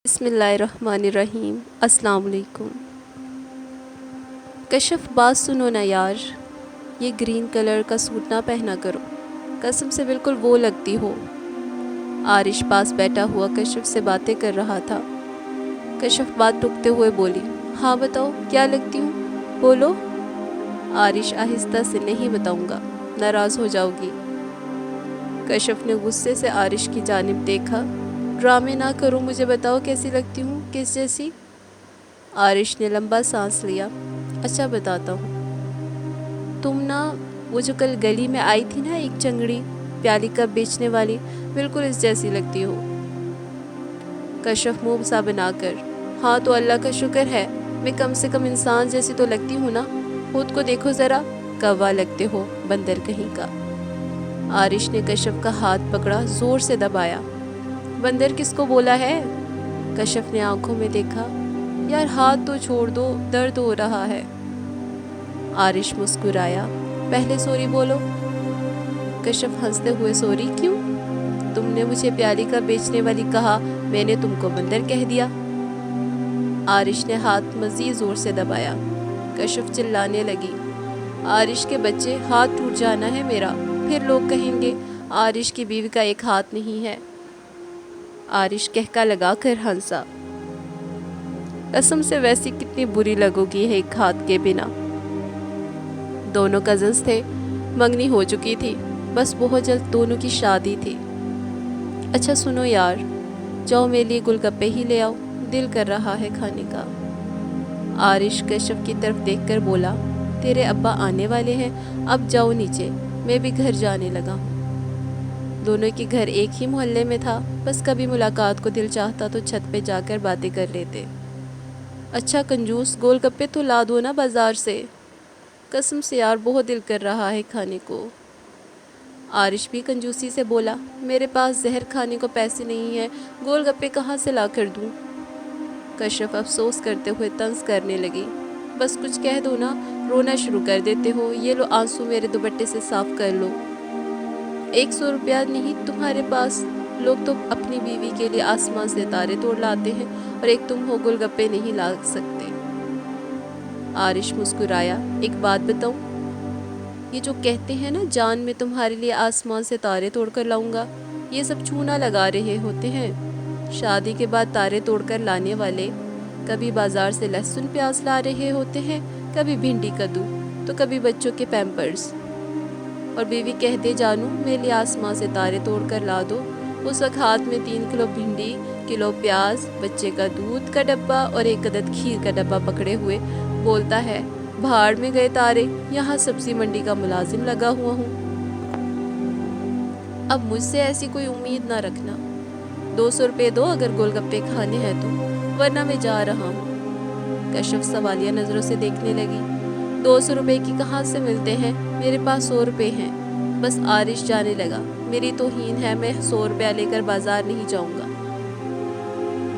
بسم اللہ الرحمن الرحیم۔ السلام علیکم۔ کشف بات سنو نا یار، یہ گرین کلر کا سوٹ نہ پہنا کرو، قسم سے بالکل وہ لگتی ہو۔ عارش پاس بیٹھا ہوا کشف سے باتیں کر رہا تھا۔ کشف بات رکتے ہوئے بولی، ہاں بتاؤ کیا لگتی ہوں، بولو۔ عارش آہستہ سے، نہیں بتاؤں گا، ناراض ہو جاؤ گی۔ کشف نے غصے سے عارش کی جانب دیکھا، ڈرامے نہ کرو، مجھے بتاؤ کیسی لگتی ہوں، کس جیسی؟ عارش نے لمبا سانس لیا، اچھا بتاتا ہوں، تم نا وہ جو کل گلی میں آئی تھی نا ایک چنگڑی پیالی کپ بیچنے والی، بالکل اس جیسی لگتی ہو۔ کشف منہ سا بنا کر، ہاں تو اللہ کا شکر ہے، میں کم سے کم انسان جیسی تو لگتی ہوں نا، خود کو دیکھو ذرا، کوا لگتے ہو، بندر کہیں کا۔ عارش نے کشف کا ہاتھ پکڑا، زور سے دبایا۔ بندر کس کو بولا ہے؟ کشف نے آنکھوں میں دیکھا، یار ہاتھ تو چھوڑ دو، درد ہو رہا ہے۔ عارش مسکرایا، پہلے سوری بولو۔ کشف ہنستے ہوئے، سوری کیوں؟ تم نے مجھے پیالی کا بیچنے والی کہا، میں نے تم کو بندر کہہ دیا۔ عارش نے ہاتھ مزید زور سے دبایا۔ کشف چلانے لگی، عارش کے بچے، ہاتھ ٹوٹ جانا ہے میرا، پھر لوگ کہیں گے عارش کی بیوی کا ایک ہاتھ نہیں ہے۔ عارش کہکا لگا کر ہنسا، قسم سے ویسی کتنی بری لگو گی ہے ایک ہاتھ کے بنا۔ دونوں کزنز تھے، منگنی ہو چکی تھی، بس بہت جلد دونوں کی شادی تھی۔ اچھا سنو یار، جاؤ میرے لیے گول گپے ہی لے آؤ، دل کر رہا ہے کھانے کا۔ عارش کشف کی طرف دیکھ کر بولا، تیرے ابا آنے والے ہیں، اب جاؤ نیچے، میں بھی گھر جانے لگا ہوں۔ دونوں کی گھر ایک ہی محلے میں تھا، بس کبھی ملاقات کو دل چاہتا تو چھت پہ جا کر باتیں کر لیتے۔ اچھا کنجوس، گول گپے تو لا دو نا بازار سے، قسم سے یار بہت دل کر رہا ہے کھانے کو۔ عارش بھی کنجوسی سے بولا، میرے پاس زہر کھانے کو پیسے نہیں ہیں، گول گپے کہاں سے لا کر دوں؟ کشف افسوس کرتے ہوئے طنز کرنے لگی، بس کچھ کہہ دو نا، رونا شروع کر دیتے ہو، یہ لو آنسو میرے دوپٹے سے صاف کر لو۔ 100 روپیہ نہیں تمہارے پاس؟ لوگ تو اپنی بیوی کے لیے آسمان سے تارے توڑ لاتے ہیں، اور ایک تم ہو گول گپے نہیں لا سکتے۔ عارش مسکرایا، ایک بات بتاؤں، یہ جو کہتے ہیں نا جان میں تمہارے لیے آسمان سے تارے توڑ کر لاؤں گا، یہ سب چونا لگا رہے ہوتے ہیں۔ شادی کے بعد تارے توڑ کر لانے والے کبھی بازار سے لہسن پیاز لا رہے ہوتے ہیں، کبھی بھنڈی کدو، تو کبھی بچوں کے پیمپرز، اور بیوی کہہ دے جانو میرے لیے آسمان سے تارے توڑ کر لا دو، اس وقت ہاتھ میں 3 کلو بھنڈی، کلو پیاز، بچے کا دودھ کا ڈبہ اور 1 عدد کھیر کا ڈبہ پکڑے ہوئے بولتا ہے، بھاڑ میں گئے تارے، یہاں سبزی منڈی کا ملازم لگا ہوا ہوں۔ اب مجھ سے ایسی کوئی امید نہ رکھنا، 200 روپے دو اگر گول گپے کھانے ہیں تو، ورنہ میں جا رہا ہوں۔ کشف سوالیہ نظروں سے دیکھنے لگی، 200 روپے کی کہاں سے ملتے ہیں، میرے پاس 100 روپے ہیں، بس۔ عارش جانے لگا، میری توہین ہے، میں 100 روپیہ لے کر بازار نہیں جاؤں گا،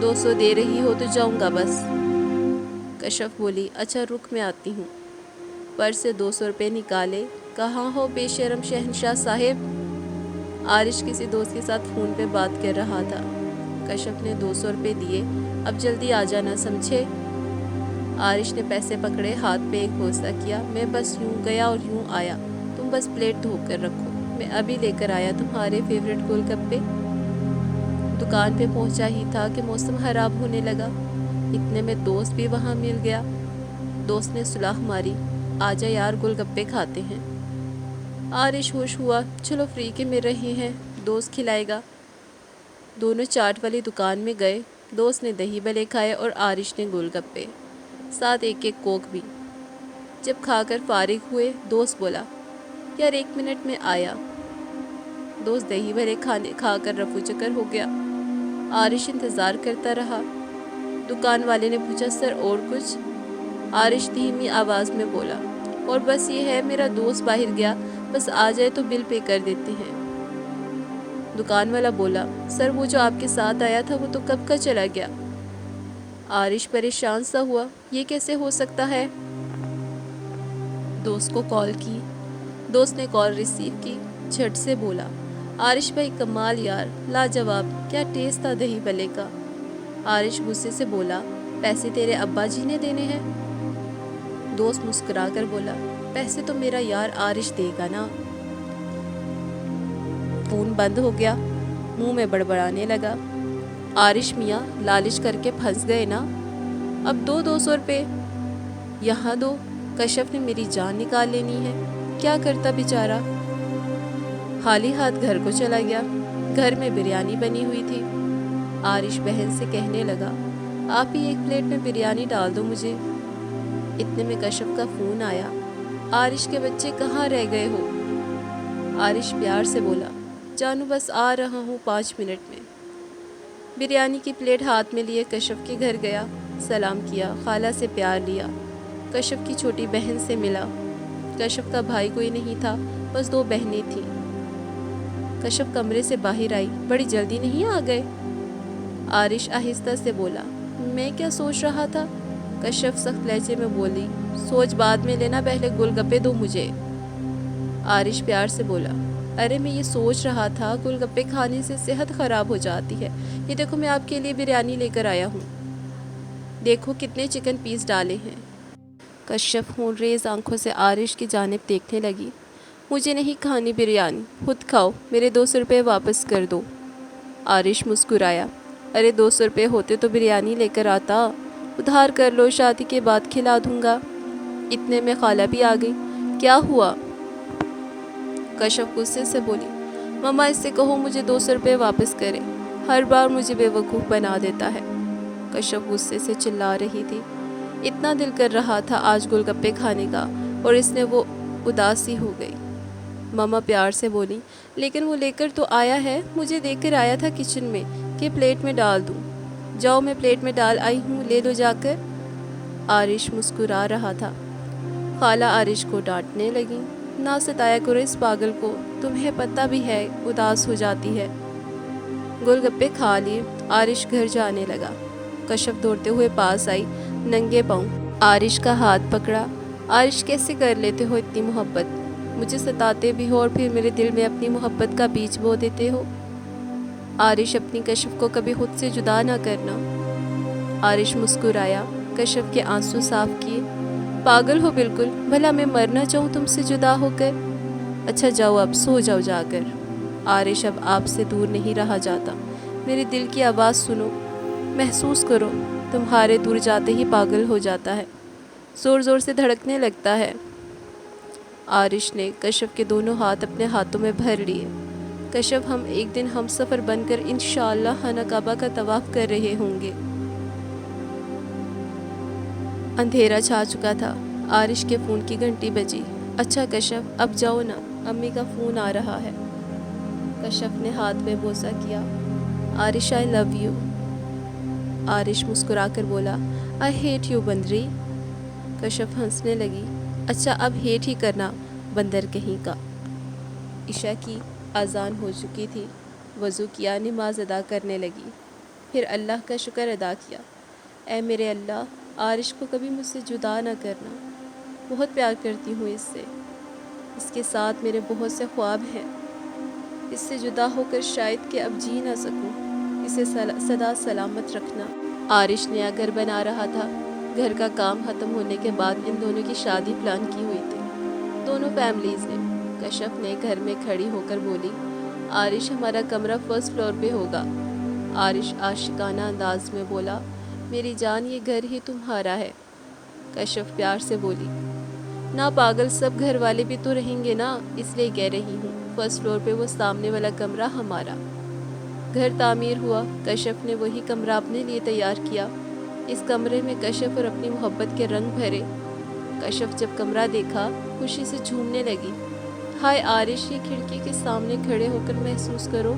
200 دے رہی ہو تو جاؤں گا بس۔ کشف بولی، اچھا رک میں آتی ہوں۔ پرس سے 200 روپے نکالے، کہاں ہو بے شرم شہنشاہ صاحب؟ عارش کسی دوست کے ساتھ فون پہ بات کر رہا تھا۔ کشف نے 200 روپے دیے، اب جلدی آ جانا، سمجھے؟ عارش نے پیسے پکڑے، ہاتھ پہ ایک بوسہ کیا، میں بس یوں گیا اور یوں آیا، تم بس پلیٹ دھو کر رکھو، میں ابھی لے کر آیا تمہارے فیورٹ گول گپے۔ دکان پہ پہنچا ہی تھا کہ موسم خراب ہونے لگا، اتنے میں دوست بھی وہاں مل گیا۔ دوست نے صلاح ماری، آجا یار گول گپے کھاتے ہیں۔ عارش ہوش ہوا، چلو فری کے مل رہے ہیں، دوست کھلائے گا۔ دونوں چاٹ والی دکان میں گئے، دوست نے دہی بلے کھائے اور عارش نے گول گپے، ساتھ ایک ایک کوک بھی۔ جب کھا کر فارغ ہوئے، دوست بولا، یار 1 منٹ میں آیا۔ دوست دہی بھلے کھا کر رفو چکر ہو گیا۔ عارش انتظار کرتا رہا۔ دکان والے نے پوچھا، سر اور کچھ؟ عارش دھیمی آواز میں بولا، اور بس یہ ہے، میرا دوست باہر گیا، بس آ جائے تو بل پے کر دیتے ہیں۔ دکان والا بولا، سر وہ جو آپ کے ساتھ آیا تھا وہ تو کب کا چلا گیا۔ عارش پریشان سا ہوا، یہ کیسے ہو سکتا ہے؟ دوست کو کال کی، دوست نے کال ریسیو کی، جھٹ سے بولا، عارش بھائی کمال یار، لاجواب، کیا ٹیسٹ تھا دہی بلے کا۔ आरिश गुस्से से बोला, पैसे तेरे अब्बा जी ने देने हैं? दोस्त मुस्कुरा कर बोला, पैसे तो मेरा यार आरिश देगा ना। फोन बंद हो गया। मुंह में बड़बड़ाने लगा, आरिश मियाँ लालच करके फंस गए ना, अब दो 200 रुपये। यहाँ दो, कश्यप ने मेरी जान निकाल लेनी है, क्या करता बेचारा। खाली हाथ घर को चला गया। घर में बिरयानी बनी हुई थी। आरिश बहन से कहने लगा, आप ही एक प्लेट में बिरयानी डाल दो मुझे। इतने में कश्यप का फ़ोन आया, आरिश के बच्चे कहाँ रह गए हो? आरिश प्यार से बोला, जानू बस आ रहा हूँ 5 मिनट में। बिरयानी की प्लेट हाथ में लिए कश्यप के घर गया, सलाम किया, खाला से प्यार लिया, कश्यप की छोटी बहन से मिला। कश्यप का भाई कोई नहीं था, बस 2 बहनें थीं। कश्यप कमरे से बाहर आई, बड़ी जल्दी नहीं आ गए? आरिश आहिस्ता से बोला, मैं क्या सोच रहा था? कश्यप सख्त लहजे में बोली, सोच बाद में लेना, पहले गोलगप्पे दो मुझे। आरिश प्यार से बोला, अरे मैं ये सोच रहा था गोलगप्पे खाने से सेहत ख़राब हो जाती है। ये देखो मैं आपके लिए बिरयानी लेकर आया हूँ, देखो कितने चिकन पीस डाले हैं। कश्यप होन रेज़ आंखों से आरिश की जानिब देखने लगी, मुझे नहीं खानी बिरयानी, खुद खाओ, मेरे 200 रुपये वापस कर दो। आरिश मुस्कुराया, अरे 200 रुपये होते तो बिरयानी लेकर आता, उधार कर लो, शादी के बाद खिला दूंगा। इतने में खाला भी आ गई, क्या हुआ? कश्यप गुस्से से बोली, मम्मा इससे कहो मुझे 200 रुपये वापस करे, हर बार मुझे बेवकूफ़ बना देता है। कश्यप गुस्से से चिल्ला रही थी, इतना दिल कर रहा था आज गोलगप्पे खाने का और इसने वो उदासी हो गई। मम्मा प्यार से बोली, लेकिन वो लेकर तो आया है, मुझे देकर आया था किचन में कि प्लेट में डाल दूँ। जाओ मैं प्लेट में डाल आई हूँ, ले लो जाकर। आरिश मुस्कुरा रहा था। खाला आरिश को डांटने लगी, ना सताया करो इस पागल को, तुम्हें पता भी है उदास हो जाती है। गोलगप्पे खा लिए, आरिश घर जाने लगा। कश्यप दौड़ते हुए पास आई, नंगे पाँव आरिश का हाथ पकड़ा। आरिश कैसे कर लेते हो इतनी मोहब्बत? मुझे सताते भी हो और फिर मेरे दिल में अपनी मोहब्बत का बीज बो देते हो। आरिश अपनी कश्यप को कभी खुद से जुदा ना करना। आरिश मुस्कुराया, कश्यप के आंसू साफ किए, पागल हो बिल्कुल, भला मैं मरना चाहूँ तुमसे जुदा होकर? अच्छा जाओ अब सो जाओ जाकर। आरिश अब आपसे दूर नहीं रहा जाता, मेरे दिल की आवाज़ सुनो, महसूस करो, तुम्हारे दूर जाते ही पागल हो जाता है, ज़ोर ज़ोर से धड़कने लगता है। आरिश ने कश्यप के दोनों हाथ अपने हाथों में भर लिए। कश्यप हम एक दिन हम सफ़र बनकर इंशाअल्लाह खाना काबा का तवाफ़ कर रहे होंगे। अंधेरा छा चुका था। आरिश के फ़ोन की घंटी बजी। अच्छा कश्यप अब जाओ ना, अम्मी का फ़ोन आ रहा है। कश्यप ने हाथ में बोसा किया, Aarish I love you. Aarish मुस्कुरा कर बोला, आई हेट यू बंदरी। कश्यप हंसने लगी, अच्छा अब हेट ही करना, बंदर कहीं का। इशा की अजान हो चुकी थी। वज़ू किया, नमाज अदा करने लगी, फिर अल्लाह का शुक्र अदा किया। ऐ मेरे अल्लाह, आरिश को कभी मुझसे जुदा ना करना, बहुत प्यार करती हूँ इससे, इसके साथ मेरे बहुत से ख्वाब हैं, इससे जुदा होकर शायद कि अब जी ना सकूँ, इसे सदा सलामत रखना। आरिश नया घर बना रहा था। घर का काम ख़त्म होने के बाद इन दोनों की शादी प्लान की हुई थी, दोनों फैमिलीज़ ने। कश्यप ने घर में खड़ी होकर बोली, आरिश हमारा कमरा फर्स्ट फ्लोर पे होगा। आरिश आशिकाना अंदाज में बोला, मेरी जान ये घर ही तुम्हारा है। कश्यप प्यार से बोली, ना पागल, सब घर वाले भी तो रहेंगे ना, इसलिए कह रही हूँ, फर्स्ट फ्लोर पे वो सामने वाला कमरा हमारा। घर तामीर हुआ। कश्यप ने वही कमरा अपने लिए तैयार किया। इस कमरे में कश्यप और अपनी मोहब्बत के रंग भरे। कश्यप जब कमरा देखा खुशी से झूमने लगी। हाय आरिश, ये खिड़की के सामने खड़े होकर महसूस करो,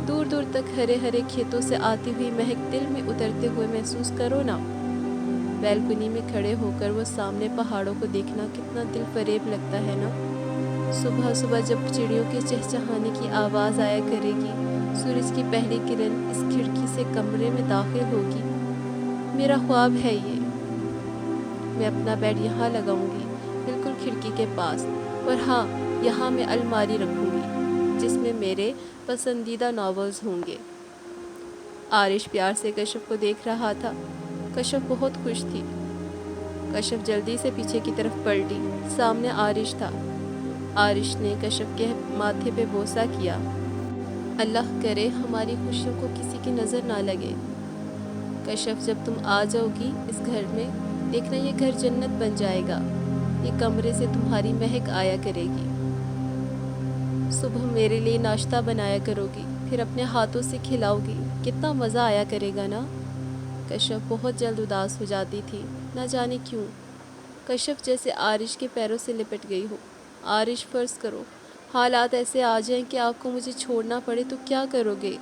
दूर दूर तक हरे हरे खेतों से आती हुई महक दिल में उतरते हुए महसूस करो ना। बैल्कनी में खड़े होकर वो सामने पहाड़ों को देखना कितना दिल फरेब लगता है ना। सुबह सुबह जब चिड़ियों के चहचहाने की आवाज़ आया करेगी, सूरज की पहली किरण इस खिड़की से कमरे में दाखिल होगी। मेरा ख्वाब है ये, मैं अपना बेड यहाँ लगाऊंगी, बिल्कुल खिड़की के पास, और हाँ, यहाँ मैं अलमारी रखूंगी जिसमें मेरे पसंदीदा नॉवेल्स होंगे। आरिश प्यार से कश्यप को देख रहा था। कश्यप बहुत खुश थी। कश्यप जल्दी से पीछे की तरफ पलटी। सामने आरिश था। आरिश ने कश्यप के माथे पे बोसा किया। अल्लाह करे हमारी खुशियों को किसी की नज़र ना लगे। कश्यप, जब तुम आ जाओगी इस घर में, देखना ये घर जन्नत बन जाएगा। ये कमरे से तुम्हारी महक आया करेगी। सुबह मेरे लिए नाश्ता बनाया करोगी, फिर अपने हाथों से खिलाओगी। कितना मज़ा आया करेगा ना। कश्यप बहुत जल्द उदास हो जाती थी, ना जाने क्यों। कश्यप जैसे आरिश के पैरों से लिपट गई हो। आरिश, फ़र्ज़ करो हालात ऐसे आ जाएं कि आपको मुझे छोड़ना पड़े तो क्या करोगे?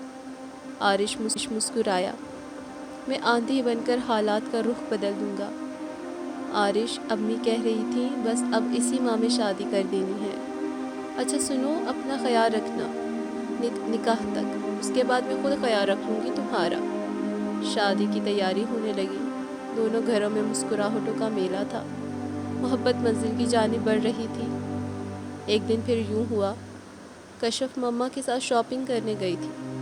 आरिश मुस्कुराया। मैं आंधी बनकर हालात का रुख बदल दूंगा। आरिश, अम्मी कह रही थी बस अब इसी माह में शादी कर देनी है। अच्छा सुनो, अपना ख्याल रखना निकाह तक, उसके बाद मैं खुद ख्याल रख लूँगी तुम्हारा। शादी की तैयारी होने लगी। दोनों घरों में मुस्कुराहटों का मेला था। मोहब्बत मंजिल की जानिब बढ़ रही थी। एक दिन फिर यूं हुआ, कश्यप मम्मा के साथ शॉपिंग करने गई थी।